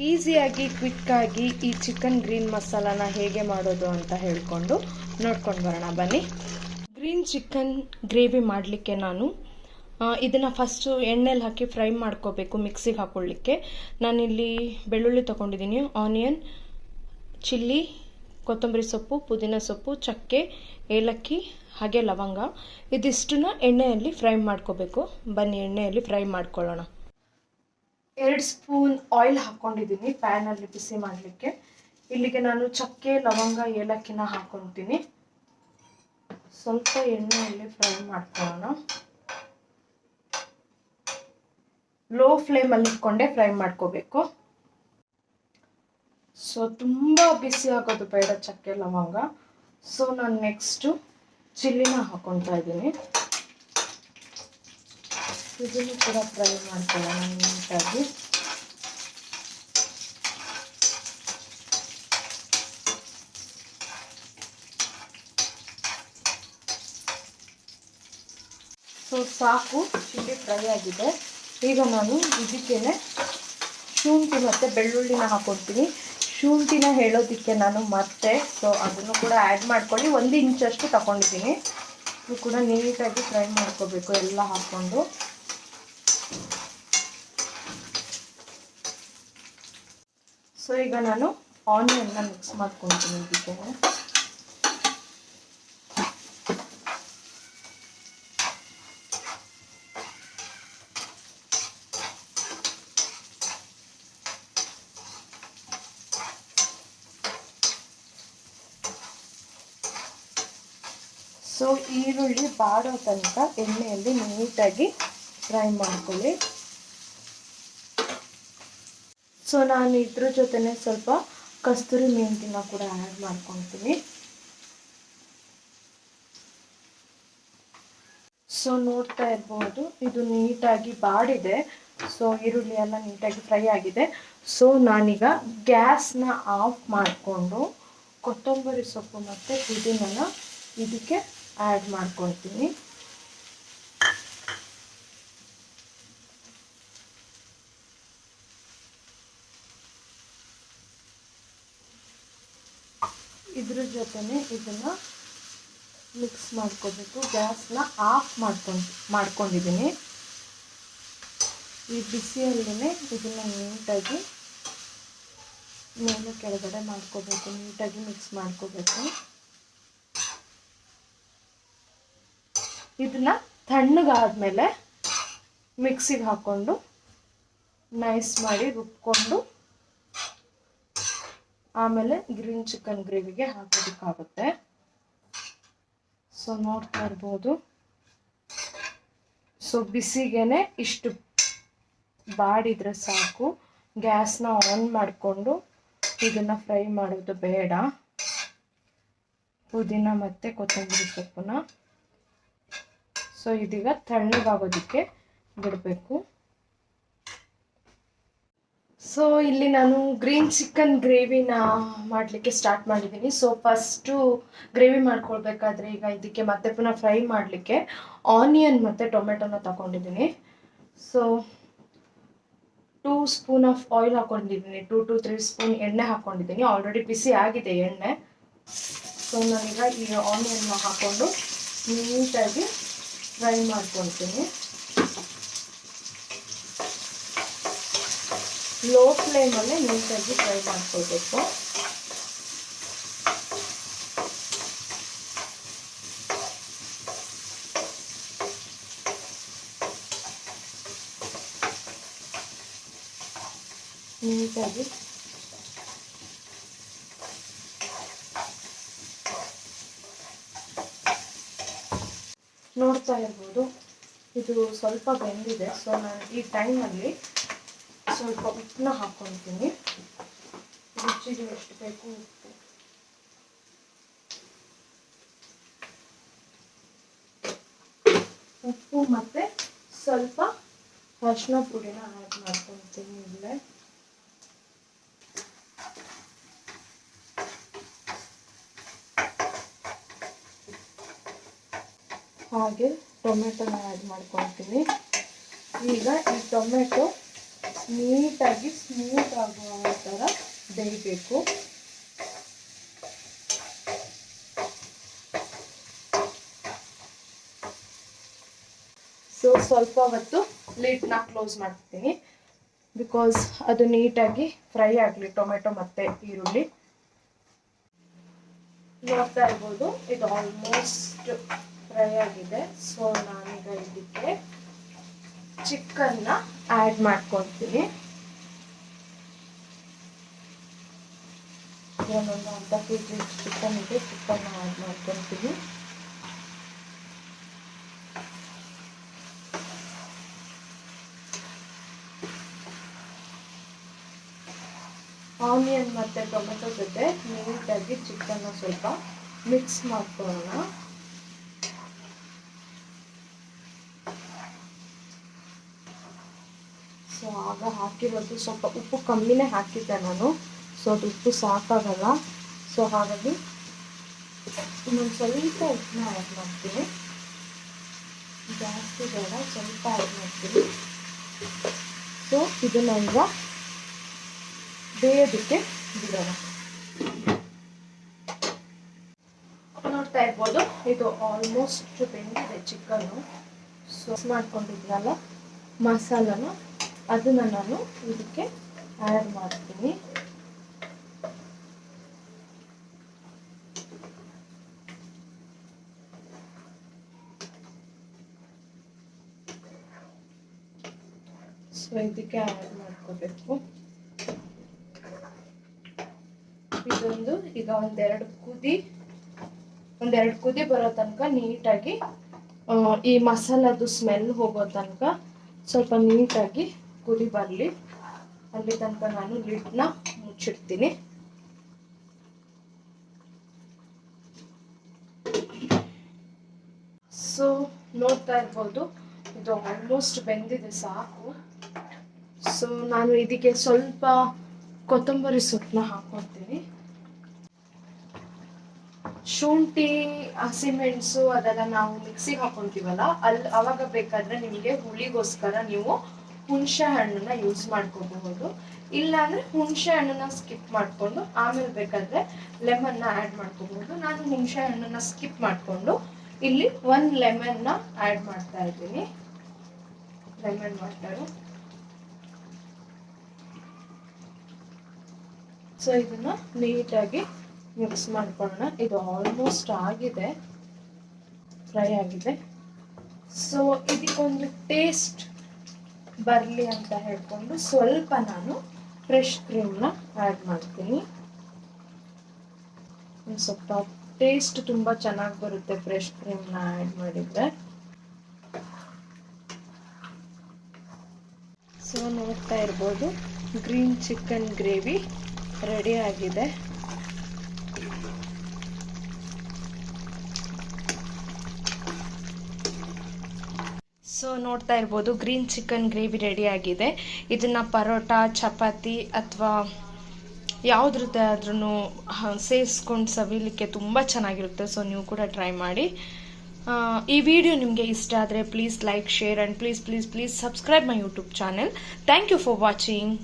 ಈಸಿಯಾಗಿ ಕ್ವಿಕ್ಕಾಗಿ ಈ chicken green ಮಸಾಲಾನ ಹೇಗೆ ಮಾಡೋದು ಅಂತ ನೋಡ್ಕೊಂಡು ಬರೋಣ ಬನ್ನಿ. ಗ್ರೀನ್ ಚಿಕನ್ ಗ್ರೇವಿ ಮಾಡಲಿಕ್ಕೆ ನಾನು ಇದನ್ನು ಫಸ್ಟು ಎಣ್ಣೆಲಿ ಹಾಕಿ ಫ್ರೈ ಮಾಡ್ಕೋಬೇಕು. ಮಿಕ್ಸಿಗೆ ಹಾಕ್ಕೊಳ್ಳಿಕ್ಕೆ ನಾನಿಲ್ಲಿ ಬೆಳ್ಳುಳ್ಳಿ ತೊಗೊಂಡಿದ್ದೀನಿ, ಆನಿಯನ್, ಚಿಲ್ಲಿ, ಕೊತ್ತಂಬರಿ ಸೊಪ್ಪು, ಪುದೀನ ಸೊಪ್ಪು, ಚಕ್ಕೆ, ಏಲಕ್ಕಿ ಹಾಗೆ ಲವಂಗ, ಇದಿಷ್ಟನ್ನ ಎಣ್ಣೆಯಲ್ಲಿ ಫ್ರೈ ಮಾಡ್ಕೋಬೇಕು. ಬನ್ನಿ ಎಣ್ಣೆಯಲ್ಲಿ ಫ್ರೈ ಮಾಡ್ಕೊಳ್ಳೋಣ. 2 ಸ್ಪೂನ್ ಆಯಿಲ್ ಹಾಕ್ಕೊಂಡಿದ್ದೀನಿ ಪ್ಯಾನಲ್ಲಿ ಬಿಸಿ ಮಾಡಲಿಕ್ಕೆ. ಇಲ್ಲಿಗೆ ನಾನು ಚಕ್ಕೆ, ಲವಂಗ, ಏಲಕ್ಕಿನ ಹಾಕ್ಕೊತೀನಿ. ಸ್ವಲ್ಪ ಎಣ್ಣೆಯಲ್ಲಿ ಫ್ರೈ ಮಾಡ್ಕೊಳ್ಳೋಣ. ಲೋ ಫ್ಲೇಮಲ್ಲಿ ಇಟ್ಕೊಂಡೆ ಫ್ರೈ ಮಾಡ್ಕೋಬೇಕು. ಸೊ ತುಂಬ ಬಿಸಿ ಆಗೋದು ಬೇಡ ಚಕ್ಕೆ ಲವಂಗ. ಸೊ ನಾನು ನೆಕ್ಸ್ಟು ಚಿಲ್ಲಿನ ಹಾಕ್ಕೊತಾ ಇದ್ದೀನಿ. ಇದನ್ನು ಕೂಡ ಫ್ರೈ ಮಾಡ್ಕೊಳ್ಳೋಣ ನೀಟಾಗಿ. ಸೊ ಸಾಕು, ಚಿಲ್ಲಿ ಫ್ರೈ ಆಗಿದೆ. ಈಗ ನಾನು ಇದಕ್ಕೇನೆ ಶುಂಠಿ ಮತ್ತು ಬೆಳ್ಳುಳ್ಳಿನ ಹಾಕ್ಕೊಳ್ತೀನಿ. ಶುಂಠಿನ ಹೇಳೋದಕ್ಕೆ ನಾನು ಮತ್ತೆ ಅದನ್ನು ಕೂಡ ಆ್ಯಡ್ ಮಾಡ್ಕೊಳ್ಳಿ. 1 ಇಂಚಷ್ಟು ತಗೊಂಡಿದ್ದೀನಿ. ಇದು ಕೂಡ ನೀಟಾಗಿ ಫ್ರೈ ಮಾಡ್ಕೋಬೇಕು ಎಲ್ಲ ಹಾಕ್ಕೊಂಡು. ಸೊ ಈಗ ನಾನು ಆನಿಯನ್ನ ಮಿಕ್ಸ್ ಮಾಡ್ಕೊಳ್ತೀನಿ ಇದಕ್ಕೆ. ಸೊ ಈರುಳ್ಳಿ ಬಾಡೋ ತನಕ ಎಣ್ಣೆಯಲ್ಲಿ ನೀಟಾಗಿ ಫ್ರೈ ಮಾಡ್ಕೊಳ್ಳಿ. ಸೊ ನಾನು ಇದ್ರ ಜೊತೆನೆ ಸ್ವಲ್ಪ ಕಸ್ತೂರಿ ಮೆಂತಿನ ಕೂಡ ಆ್ಯಡ್ ಮಾಡ್ಕೊತೀನಿ. ಸೊ ನೋಡ್ತಾ ಇರ್ಬೋದು, ಇದು ನೀಟಾಗಿ ಬಾಡಿದೆ. ಸೊ ಈರುಳ್ಳಿ ಎಲ್ಲ ನೀಟಾಗಿ ಫ್ರೈ ಆಗಿದೆ. ಸೊ ನಾನೀಗ ಗ್ಯಾಸ್ನ ಆಫ್ ಮಾಡಿಕೊಂಡು ಕೊತ್ತಂಬರಿ ಸೊಪ್ಪು ಮತ್ತು ಪುದೀನನ ಇದಕ್ಕೆ ಆ್ಯಡ್ ಮಾಡ್ಕೊಳ್ತೀನಿ. ಇದ್ರ ಜೊತೆನೆ ಇದನ್ನು ಮಿಕ್ಸ್ ಮಾಡ್ಕೋಬೇಕು. ಗ್ಯಾಸ್ನ ಆಫ್ ಮಾಡ್ಕೊಂಡಿದ್ದೀನಿ. ಈ ಬಿಸಿಯಲ್ಲೇ ಇದನ್ನು ನೀಟಾಗಿ ಮೇಲೆ ಕೆಳಗಡೆ ಮಾಡ್ಕೋಬೇಕು. ನೀಟಾಗಿ ಮಿಕ್ಸ್ ಮಾಡ್ಕೋಬೇಕು. ಇದನ್ನ ತಣ್ಣಗಾದ್ಮೇಲೆ ಮಿಕ್ಸಿಗೆ ಹಾಕ್ಕೊಂಡು ನೈಸ್ ಮಾಡಿ ರುಬ್ಕೊಂಡು ಆಮೇಲೆ ಗ್ರೀನ್ ಚಿಕನ್ ಗ್ರೇವಿಗೆ ಹಾಕೋದಕ್ಕಾಗುತ್ತೆ. ಸೊ ನೋಡ್ತಾ ಇರ್ಬೋದು, ಸೊ ಬಿಸಿಗೇನೆ ಇಷ್ಟು ಬಾಡಿದ್ರೆ ಸಾಕು. ಗ್ಯಾಸ್ನ ಆನ್ ಮಾಡಿಕೊಂಡು ಇದನ್ನು ಫ್ರೈ ಮಾಡೋದು ಬೇಡ. ಪುದೀನ ಮತ್ತು ಕೊತ್ತಂಬರಿ ಸೊಪ್ಪನ್ನ ಸೊ ಇದೀಗ ತಣ್ಣಗಾಗೋದಕ್ಕೆ ಬಿಡಬೇಕು. ಸೊ ಇಲ್ಲಿ ನಾನು ಗ್ರೀನ್ ಚಿಕನ್ ಗ್ರೇವಿನ ಮಾಡಲಿಕ್ಕೆ ಸ್ಟಾರ್ಟ್ ಮಾಡಿದ್ದೀನಿ. ಸೊ ಫಸ್ಟು ಗ್ರೇವಿ ಮಾಡ್ಕೊಳ್ಬೇಕಾದ್ರೆ ಈಗ ಇದಕ್ಕೆ ಮತ್ತೆ ಪುನಃ ಫ್ರೈ ಮಾಡಲಿಕ್ಕೆ ಆನಿಯನ್ ಮತ್ತು ಟೊಮೆಟೊನ ತಗೊಂಡಿದ್ದೀನಿ. ಸೊ 2 ಸ್ಪೂನ್ ಆಫ್ ಆಯಿಲ್ ಹಾಕ್ಕೊಂಡಿದ್ದೀನಿ. 2 to 3 ಸ್ಪೂನ್ ಎಣ್ಣೆ ಹಾಕ್ಕೊಂಡಿದ್ದೀನಿ. ಆಲ್ರೆಡಿ ಬಿಸಿ ಆಗಿದೆ ಎಣ್ಣೆ. ಸೊ ನಾನೀಗ ಈ ಆನಿಯನ್ನ ಹಾಕ್ಕೊಂಡು ನೀಟಾಗಿ ಫ್ರೈ ಮಾಡ್ಕೊಳ್ತೀನಿ. ಲೋ ಫ್ಲೇಮಲ್ಲೇ ನೀಟಾಗಿ ಫ್ರೈ ಮಾಡ್ಕೊಳ್ಬೇಕು. ನೀಟಾಗಿ ನೋಡ್ತಾ ಇರ್ಬೋದು, ಇದು ಸ್ವಲ್ಪ ಬೆಂದಿದೆ. ಸೊ ನಾನು ಈ ಟೈಮಲ್ಲಿ ಸ್ವಲ್ಪ ಉಪ್ಪನ್ನ ಹಾಕ್ಕೊಳ್ತೀನಿ. ರುಚಿಗೆ ಎಷ್ಟು ಬೇಕು ಉಪ್ಪು ಮತ್ತು ಸ್ವಲ್ಪ ಅರಿಶಿನ ಪುಡಿನ ಆ್ಯಡ್ ಮಾಡ್ಕೊಳ್ತೀನಿ ಇಲ್ಲೇ. ಹಾಗೆ ಟೊಮೆಟೊನ ಆ್ಯಡ್ ಮಾಡ್ಕೊಳ್ತೀನಿ. ಈಗ ಈ ಟೊಮೆಟೊ ನೀಟಾಗಿ ಸ್ಮೂತ್ ಆಗುವ ಥರ ಬೇಯಬೇಕು. ಸೊ ಸ್ವಲ್ಪ ಹೊತ್ತು ಲಿಡ್ನ ಕ್ಲೋಸ್ ಮಾಡ್ತೀನಿ, ಬಿಕಾಸ್ ಅದು ನೀಟಾಗಿ ಫ್ರೈ ಆಗಲಿ ಟೊಮೆಟೊ ಮತ್ತು ಈರುಳ್ಳಿ. ನೋಡ್ತಾ ಇರ್ಬೋದು ಇದು ಆಲ್ಮೋಸ್ಟ್ ಫ್ರೈ ಆಗಿದೆ. ಸೊ ನಾನೀಗ ಇದಕ್ಕೆ ಚಿಕನ್ನ ಆ್ಯಡ್ ಮಾಡ್ಕೊತೀನಿ. ಒಂದೊಂದು ಅರ್ಧ ಕೆಜಿ ಚಿಕನ್ ಇದೆ, ಚಿಕನ್ನ ಆ್ಯಡ್ ಮಾಡ್ಕೊತೀನಿ. ಆನಿಯನ್ ಮತ್ತು ಟೊಮೆಟೊ ಜೊತೆ ನೀಟಾಗಿ ಚಿಕನ್ನ ಸ್ವಲ್ಪ ಮಿಕ್ಸ್ ಮಾಡ್ಕೊಳ್ಳೋಣ. ಸೊ ಆಗ ಹಾಕಿರೋದು ಸ್ವಲ್ಪ ಉಪ್ಪು ಕಮ್ಮಿನೇ ಹಾಕಿದ್ದೆ ನಾನು. ಸೊ ಅದು ಉಪ್ಪು ಸಾಕಾಗಲ್ಲ. ಸೊ ಹಾಗಾಗಿ ಇನ್ನೊಂದು ಸ್ವಲ್ಪ ಉಪ್ಪನ್ನ ಆ್ಯಡ್ ಮಾಡ್ತೀನಿ. ಜಾಸ್ತಿ ಬೇಡ, ಸ್ವಲ್ಪ ಆ್ಯಡ್ ಮಾಡ್ತೀನಿ. ಸೊ ಇದನ್ನ ಈಗ ಬೇಯೋದಕ್ಕೆ ಬಿಡೋಣ. ನೋಡ್ತಾ ಇರ್ಬೋದು ಇದು ಆಲ್ಮೋಸ್ಟ್ ಬೆಂದಿದೆ ಚಿಕನ್ನು. ಸೊ ಮಾಡ್ಕೊಂಡಿದ್ನಲ್ಲ ಮಸಾಲನ ಅದನ್ನು ನಾನು ಇದಕ್ಕೆ ಆ್ಯಡ್ ಮಾಡ್ತೀನಿ. ಸೊ ಇದಕ್ಕೆ ಆ್ಯಡ್ ಮಾಡ್ಕೋಬೇಕು. ಇದೊಂದು ಈಗ ಒಂದೆರಡು ಕುದಿ ಬರೋ ತನಕ ನೀಟಾಗಿ ಈ ಮಸಾಲದು ಸ್ಮೆಲ್ ಹೋಗೋ ತನಕ ಸ್ವಲ್ಪ ನೀಟಾಗಿ ಕುದಿ ಬರಲಿ. ಅಲ್ಲಿ ತನಕ ನಾನು ಲಿಡ್ನ ಮುಚ್ಚಿಡ್ತೀನಿ. ಸೊ ನೋಡ್ತಾ ಇರ್ಬೋದು ಇದು ಆಲ್ಮೋಸ್ಟ್ ಬೆಂದಿದೆ, ಸಾಕು. ಸೊ ನಾನು ಇದಕ್ಕೆ ಸ್ವಲ್ಪ ಕೊತ್ತಂಬರಿ ಸೊಪ್ಪನ್ನ ಹಾಕೊತೀನಿ. ಶುಂಠಿ, ಹಸಿಮೆಣಸು ಅದೆಲ್ಲ ನಾವು ಮಿಕ್ಸಿಗೆ ಹಾಕೊಂತೀವಲ್ಲ, ಅವಾಗ ಬೇಕಾದ್ರೆ ನಿಮಗೆ ಹುಳಿಗೋಸ್ಕರ ನೀವು ಹುಣಸೆ ಹಣ್ಣನ್ನ ಯೂಸ್ ಮಾಡ್ಕೋಬಹುದು. ಇಲ್ಲ ಅಂದ್ರೆ ಹುಣಸೆ ಹಣ್ಣನ್ನ ಸ್ಕಿಪ್ ಮಾಡ್ಕೊಂಡು ಆಮೇಲೆ ಬೇಕಾದ್ರೆ ಲೆಮನ್ನ ಆ್ಯಡ್ ಮಾಡ್ಕೋಬಹುದು. ನಾನು ಹುಣಸೆ ಹಣ್ಣನ್ನ ಸ್ಕಿಪ್ ಮಾಡ್ಕೊಂಡು ಇಲ್ಲಿ 1 ಲೆಮನ್ನ ಆ್ಯಡ್ ಮಾಡ್ತಾ ಇದ್ದೀನಿ, ಲೆಮನ್ ವಾಟರ್. ಸೊ ಇದನ್ನ ನೀಟಾಗಿ ಮಿಕ್ಸ್ ಮಾಡ್ಕೊಳ್ಳೋಣ. ಇದು ಆಲ್ಮೋಸ್ಟ್ ಆಗಿದೆ, ಫ್ರೈ ಆಗಿದೆ. ಸೊ ಇದಕ್ಕೊಂದು ಟೇಸ್ಟ್ ಬರಲಿ ಅಂತ ಹೇಳ್ಕೊಂಡು ಸ್ವಲ್ಪ ನಾನು ಫ್ರೆಶ್ ಕ್ರೀಮ್ನ ಆ್ಯಡ್ ಮಾಡ್ತೀನಿ. ಒಂದು ಸ್ವಲ್ಪ ಟೇಸ್ಟ್ ತುಂಬ ಚೆನ್ನಾಗಿ ಬರುತ್ತೆ ಫ್ರೆಶ್ ಕ್ರೀಮ್ನ ಆ್ಯಡ್ ಮಾಡಿದರೆ. ಸೊ ನೋಡ್ತಾ ಇರ್ಬೋದು ಗ್ರೀನ್ ಚಿಕನ್ ಗ್ರೇವಿ ರೆಡಿ ಆಗಿದೆ. ಸೊ ನೋಡ್ತಾ ಇರ್ಬೋದು ಗ್ರೀನ್ ಚಿಕನ್ ಗ್ರೇವಿ ರೆಡಿ ಆಗಿದೆ. ಇದನ್ನು ಪರೋಟ, ಚಪಾತಿ ಅಥವಾ ಯಾವುದ್ರದ್ದೇ ಆದ್ರೂ ಸೇರಿಸ್ಕೊಂಡು ಸವಿಲಿಕ್ಕೆ ತುಂಬ ಚೆನ್ನಾಗಿರುತ್ತೆ. ಸೊ ನೀವು ಕೂಡ ಟ್ರೈ ಮಾಡಿ. ಈ ವಿಡಿಯೋ ನಿಮಗೆ ಇಷ್ಟ ಆದರೆ please like, share and please subscribe my YouTube channel. Thank you for watching.